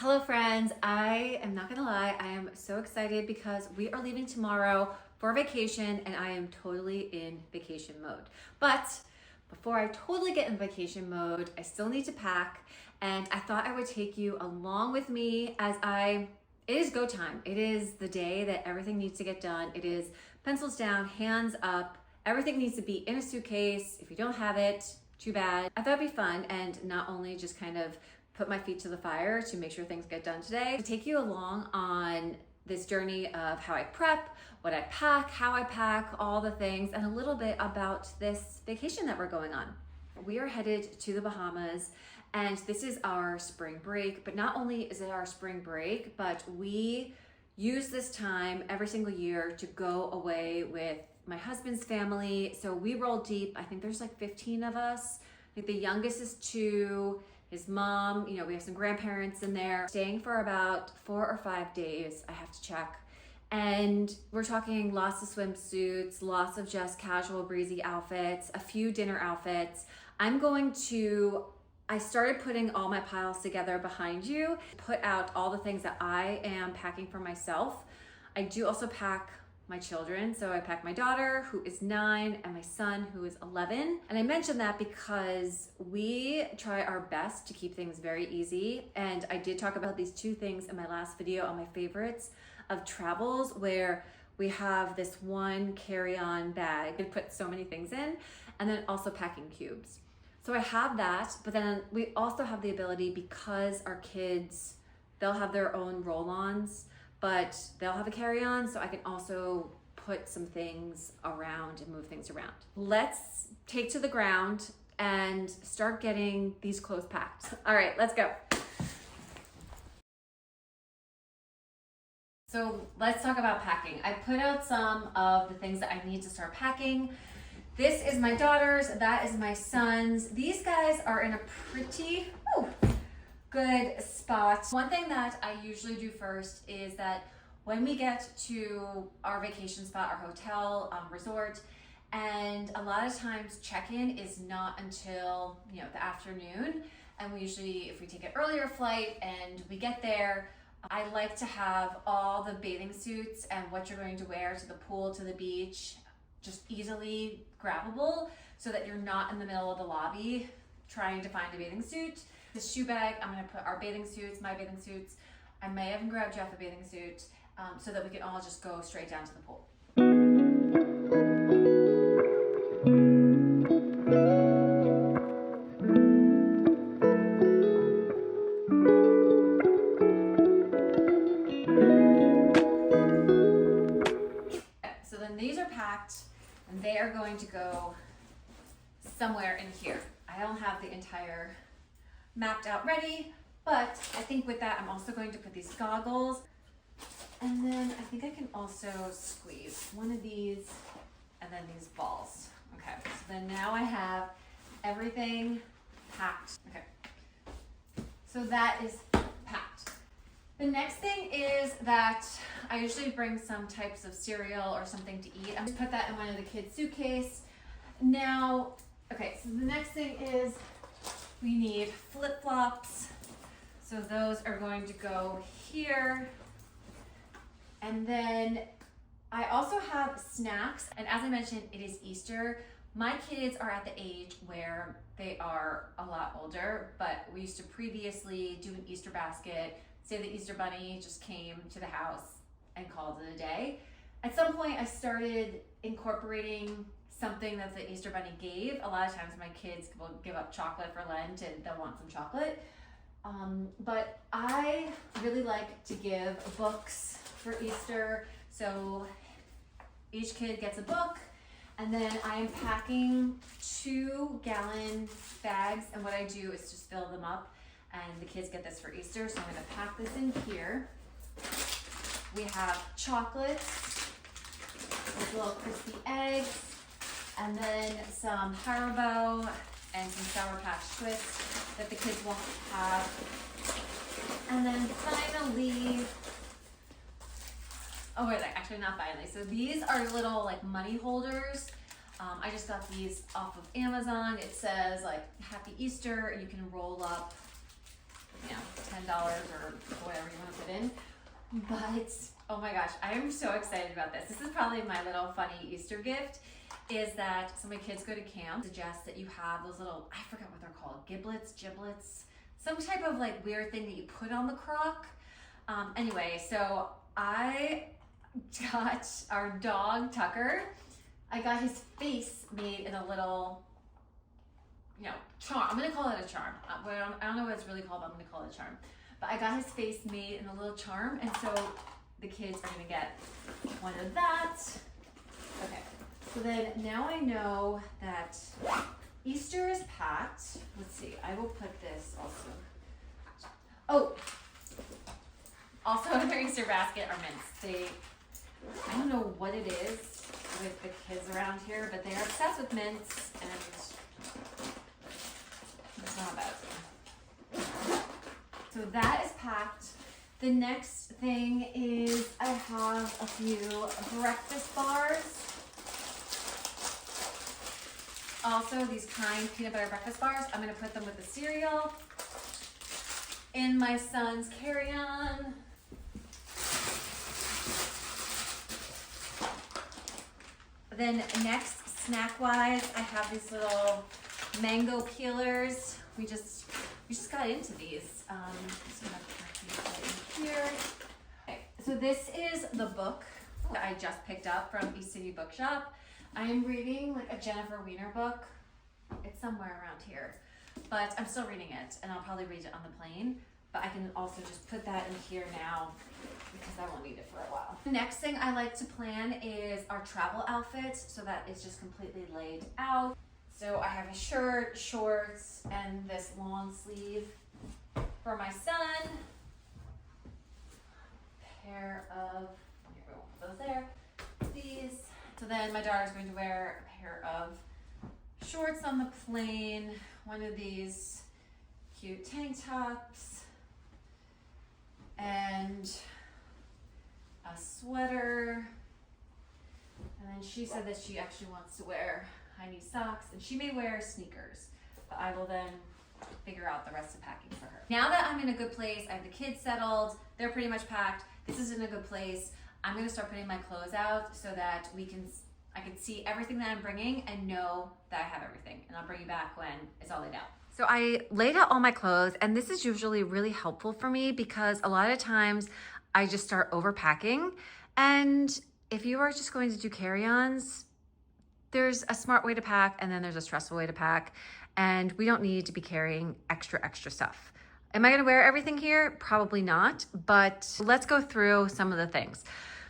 Hello friends, I am not gonna lie, I am so excited because we are leaving tomorrow for vacation and I am totally in vacation mode. But before I totally get in vacation mode, I still need to pack, and I thought I would take you along with me as it is go time. It is the day that everything needs to get done. It is pencils down, hands up, everything needs to be in a suitcase. If you don't have it, too bad. I thought it'd be fun and not only just kind of put my feet to the fire to make sure things get done today, to take you along on this journey of how I prep, what I pack, how I pack, all the things, and a little bit about this vacation that we're going on. We are headed to the Bahamas, and this is our spring break, but not only is it our spring break, but we use this time every single year to go away with my husband's family. So we roll deep. I think there's like 15 of us. I think the youngest is 2, his mom, we have some grandparents in there, staying for about 4 or 5 days, I have to check. And we're talking lots of swimsuits, lots of just casual breezy outfits, a few dinner outfits. I started putting all my piles together behind you, put out all the things that I am packing for myself. I do also pack my children. So I pack my daughter, who is 9, and my son, who is 11. And I mention that because we try our best to keep things very easy. And I did talk about these 2 things in my last video on my favorites of travels, where we have this one carry-on bag and put so many things in, and then also packing cubes. So I have that, but then we also have the ability, because our kids, they'll have their own roll-ons, but they'll have a carry-on, so I can also put some things around and move things around. Let's take to the ground and start getting these clothes packed. All right, let's go. So let's talk about packing. I put out some of the things that I need to start packing. This is my daughter's, that is my son's. These guys are in a pretty good spot. One thing that I usually do first is that when we get to our vacation spot, our hotel, resort, and a lot of times check-in is not until the afternoon, and we usually, if we take an earlier flight and we get there, I like to have all the bathing suits and what you're going to wear to the pool, to the beach, just easily grabbable, so that you're not in the middle of the lobby trying to find a bathing suit. The shoe bag, I'm gonna put our bathing suits, my bathing suits. I may even grab Jeff a bathing suit, so that we can all just go straight down to the pool. So then these are packed, and they are going to go somewhere in here. I don't have the entire mapped out ready, but I think with that I'm also going to put these goggles, and then I think I can also squeeze one of these and then these balls. Okay, so then now I have everything packed. Okay, so that is packed. The next thing is that I usually bring some types of cereal or something to eat. I'm gonna put that in one of the kids' suitcase. Now, okay, so the next thing is we need flip-flops. So those are going to go here. And then I also have snacks. And as I mentioned, it is Easter. My kids are at the age where they are a lot older, but we used to previously do an Easter basket. Say the Easter bunny just came to the house and called it a day. At some point I started incorporating something that the Easter bunny gave. A lot of times my kids will give up chocolate for Lent and they'll want some chocolate. But I really like to give books for Easter. So each kid gets a book, and then I am packing 2-gallon bags, and what I do is just fill them up, and the kids get this for Easter. So I'm gonna pack this in here. We have chocolates with little crispy eggs, and then some Haribo and some Sour Patch Twists that the kids will have. And then finally, oh wait, actually not finally. So these are little like money holders. I just got these off of Amazon. It says like Happy Easter, and you can roll up or whatever you want to put in. But oh my gosh, I am so excited about this. This is probably my little funny Easter gift, is that so my kids go to camp, suggest that you have those little, I forgot what they're called, giblets, some type of like weird thing that you put on the crock. Anyway, so I got our dog Tucker, I got his face made in a little, you know, charm. I'm gonna call it a charm. I don't know what it's really called, but I'm gonna call it a charm. But I got his face made in a little charm, and so the kids are gonna get one of that. Okay, so then now I know that Easter is packed. Let's see, I will put this also. Oh, also in their Easter basket are mints. I don't know what it is with the kids around here, but they are obsessed with mints, and it's not bad. So that is packed. The next thing is I have a few breakfast bars. Also, these kind peanut butter breakfast bars. I'm gonna put them with the cereal in my son's carry-on. Then next, snack-wise, I have these little mango peelers. We just got into these. Just gonna pack these right in here. Okay, so this is the book that I just picked up from East City Bookshop. I am reading like a Jennifer Weiner book. It's somewhere around here, but I'm still reading it, and I'll probably read it on the plane. But I can also just put that in here now because I won't need it for a while. The next thing I like to plan is our travel outfit, so that it's just completely laid out. So I have a shirt, shorts, and this long sleeve for my son. Pair of, here we go, those there, these. So then my daughter's going to wear a pair of shorts on the plane, one of these cute tank tops, and a sweater. And then she said that she actually wants to wear high knee socks, and she may wear sneakers, but I will then figure out the rest of packing for her. Now that I'm in a good place, I have the kids settled, they're pretty much packed, this is in a good place, I'm gonna start putting my clothes out so that I can see everything that I'm bringing and know that I have everything, and I'll bring you back when it's all laid out. So I laid out all my clothes, and this is usually really helpful for me because a lot of times I just start overpacking, and if you are just going to do carry-ons, there's a smart way to pack and then there's a stressful way to pack, and we don't need to be carrying extra stuff. Am I gonna wear everything here? Probably not, but let's go through some of the things.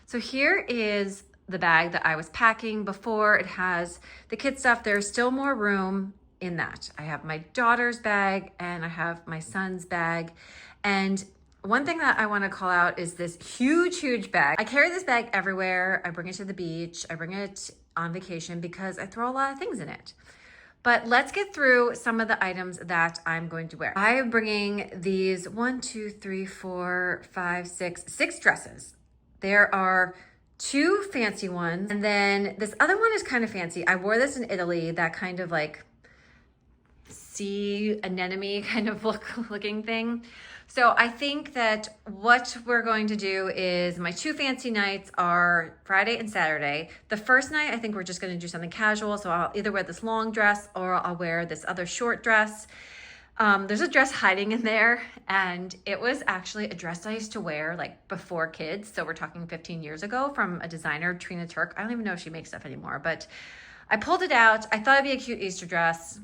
So here is the bag that I was packing before. It has the kid stuff. There's still more room in that. I have my daughter's bag and I have my son's bag. And one thing that I want to call out is this huge bag. I carry this bag everywhere. I bring it to the beach. I bring it on vacation because I throw a lot of things in it. But let's get through some of the items that I'm going to wear. I am bringing these 6 dresses. There are 2 fancy ones, and then this other one is kind of fancy. I wore this in Italy, that kind of like sea anemone kind of looking thing. So I think that what we're going to do is my 2 fancy nights are Friday and Saturday. The first night, I think we're just going to do something casual. So I'll either wear this long dress or I'll wear this other short dress. There's a dress hiding in there, and it was actually a dress I used to wear like before kids. So we're talking 15 years ago from a designer, Trina Turk. I don't even know if she makes stuff anymore, but I pulled it out. I thought it'd be a cute Easter dress.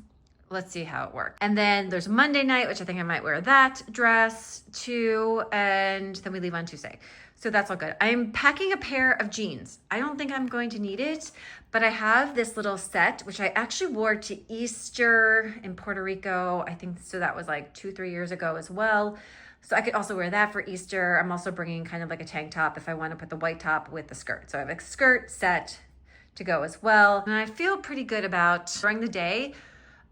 Let's see how it works. And then there's Monday night, which I think I might wear that dress too. And then we leave on Tuesday. So that's all good. I'm packing a pair of jeans. I don't think I'm going to need it, but I have this little set, which I actually wore to Easter in Puerto Rico. I think so that was like 2-3 years ago as well. So I could also wear that for Easter. I'm also bringing kind of like a tank top if I want to put the white top with the skirt. So I have a skirt set to go as well. And I feel pretty good about during the day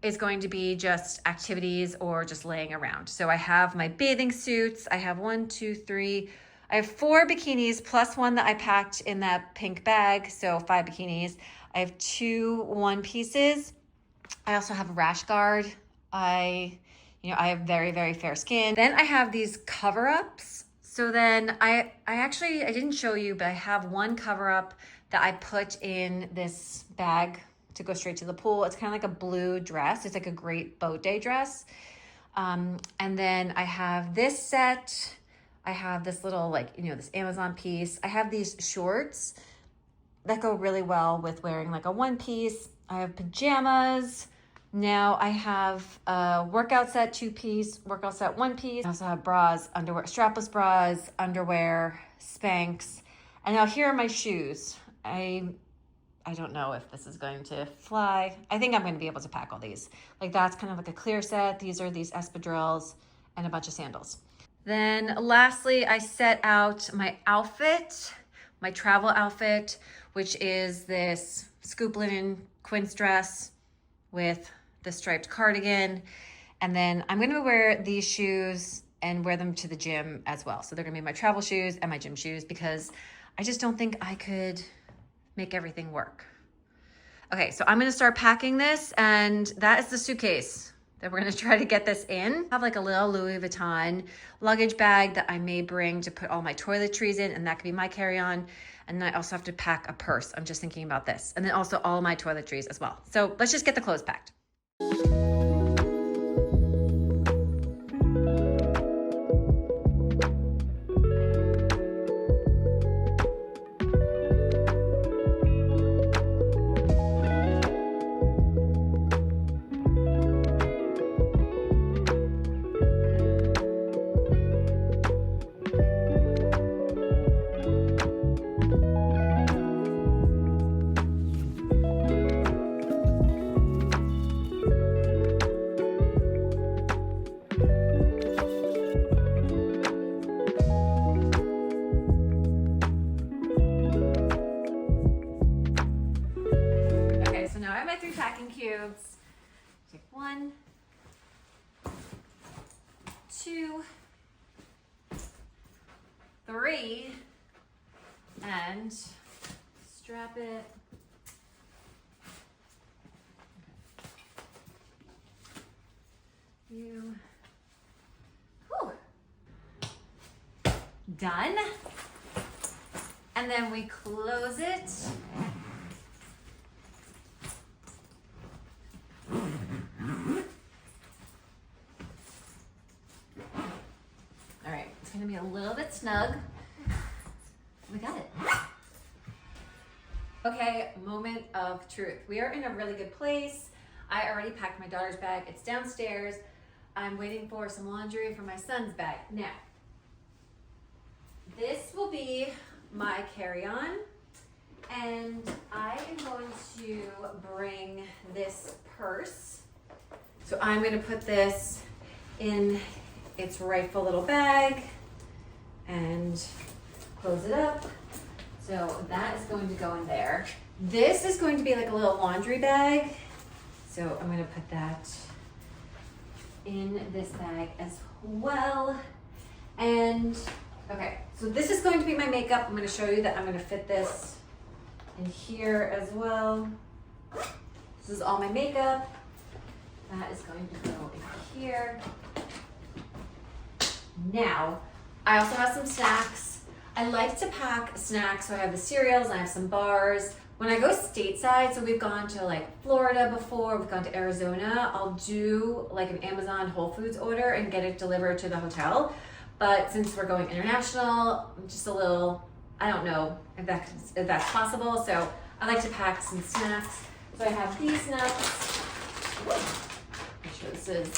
is going to be just activities or just laying around. So I have my bathing suits. I have 4 bikinis plus one that I packed in that pink bag. So 5 bikinis. I have 2 one pieces. I also have a rash guard. You know, I have very, very fair skin. Then I have these cover-ups. So then I didn't show you, but I have one cover-up that I put in this bag to go straight to the pool. It's kind of like a blue dress. It's like a great boat day dress. And then I have this set. I have this little, like, you know, this Amazon piece. I have these shorts that go really well with wearing like a one piece. I have pajamas. Now I have a workout set, 2-piece, workout set, 1-piece. I also have bras, underwear, strapless bras, underwear, Spanx. And now here are my shoes. I don't know if this is going to fly. I think I'm going to be able to pack all these. Like, that's kind of like a clear set. These are these espadrilles and a bunch of sandals. Then lastly, I set out my outfit, my travel outfit, which is this scoop linen quince dress with the striped cardigan. And then I'm gonna wear these shoes and wear them to the gym as well. So they're gonna be my travel shoes and my gym shoes, because I just don't think I could make everything work. Okay, so I'm gonna start packing this, and that is the suitcase that we're gonna try to get this in. I have like a little Louis Vuitton luggage bag that I may bring to put all my toiletries in, and that could be my carry-on. And then I also have to pack a purse. I'm just thinking about this. And then also all my toiletries as well. So let's just get the clothes packed. Packing cubes. Take 1, 2, 3, and strap it. Whew. Done. And then we close it. Gonna be a little bit snug. We got it. Okay, moment of truth. We are in a really good place. I already packed my daughter's bag. It's downstairs. I'm waiting for some laundry for my son's bag. Now, this will be my carry-on, and I am going to bring this purse. So I'm gonna put this in its rightful little bag and close it up. So that is going to go in there. This is going to be like a little laundry bag. So I'm gonna put that in this bag as well. And okay, so this is going to be my makeup. I'm gonna show you that I'm gonna fit this in here as well. This is all my makeup. That is going to go in here. Now, I also have some snacks. I like to pack snacks, so I have the cereals, I have some bars. When I go stateside, so we've gone to like Florida before, we've gone to Arizona, I'll do like an Amazon Whole Foods order and get it delivered to the hotel. But since we're going international, I'm just a little, I don't know if that's possible, so I like to pack some snacks. So I have these nuts. Make sure this is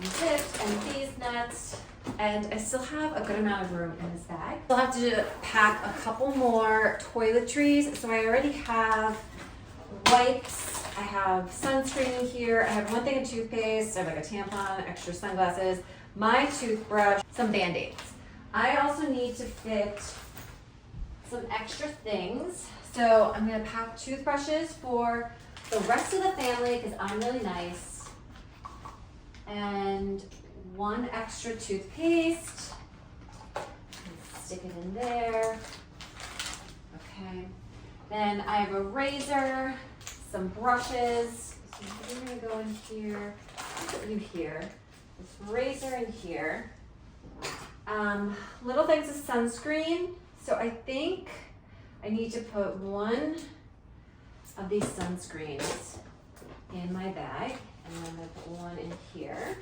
zipped, and these nuts. And I still have a good amount of room in this bag. I'll have to pack a couple more toiletries. So I already have wipes, I have sunscreen in here, I have one thing of toothpaste, I have like a tampon, extra sunglasses, my toothbrush, some Band-Aids. I also need to fit some extra things. So I'm gonna pack toothbrushes for the rest of the family because I'm really nice. And one extra toothpaste. Stick it in there. Okay. Then I have a razor, some brushes. So I'm gonna go in here. put you here. This razor in here. Little things of sunscreen. So I think I need to put one of these sunscreens in my bag, and then I'm gonna put one in here.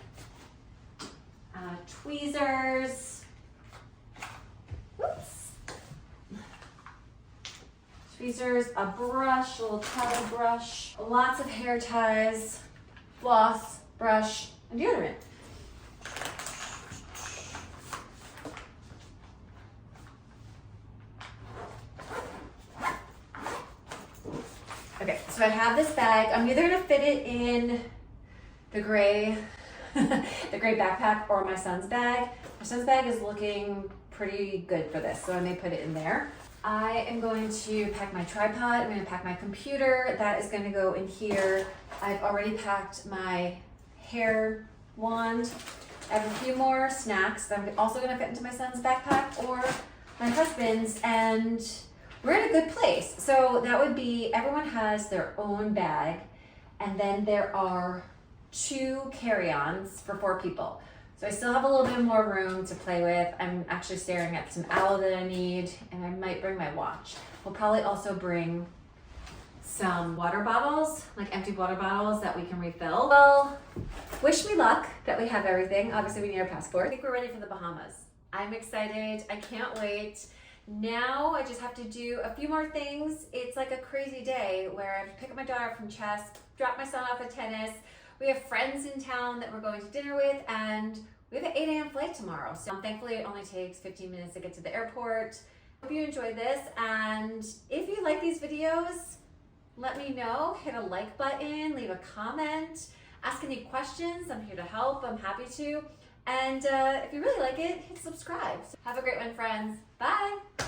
Tweezers. Whoops. Tweezers, a brush, a little towel brush, lots of hair ties, floss, brush, and deodorant. Okay, so I have this bag. I'm either gonna fit it in the gray, the gray backpack or my son's bag. My son's bag is looking pretty good for this, so I may put it in there. I am going to pack my tripod. I'm gonna pack my computer. That is gonna go in here. I've already packed my hair wand. I have a few more snacks that I'm also gonna fit into my son's backpack or my husband's, and we're in a good place. So that would be, everyone has their own bag, and then there are 2 carry-ons for 4 people. So I still have a little bit more room to play with. I'm actually staring at some aloe that I need, and I might bring my watch. We'll probably also bring some water bottles, like empty water bottles that we can refill. Well, wish me luck that we have everything. Obviously we need our passport. I think we're ready for the Bahamas. I'm excited, I can't wait. Now I just have to do a few more things. It's like a crazy day where I have to pick up my daughter up from chess, drop my son off at tennis. We have friends in town that we're going to dinner with, and we have an 8 a.m. flight tomorrow. So thankfully it only takes 15 minutes to get to the airport. Hope you enjoyed this, and if you like these videos, let me know. Hit a like button, leave a comment, ask any questions. I'm here to help, I'm happy to. And if you really like it, hit subscribe. Have a great one, friends. Bye.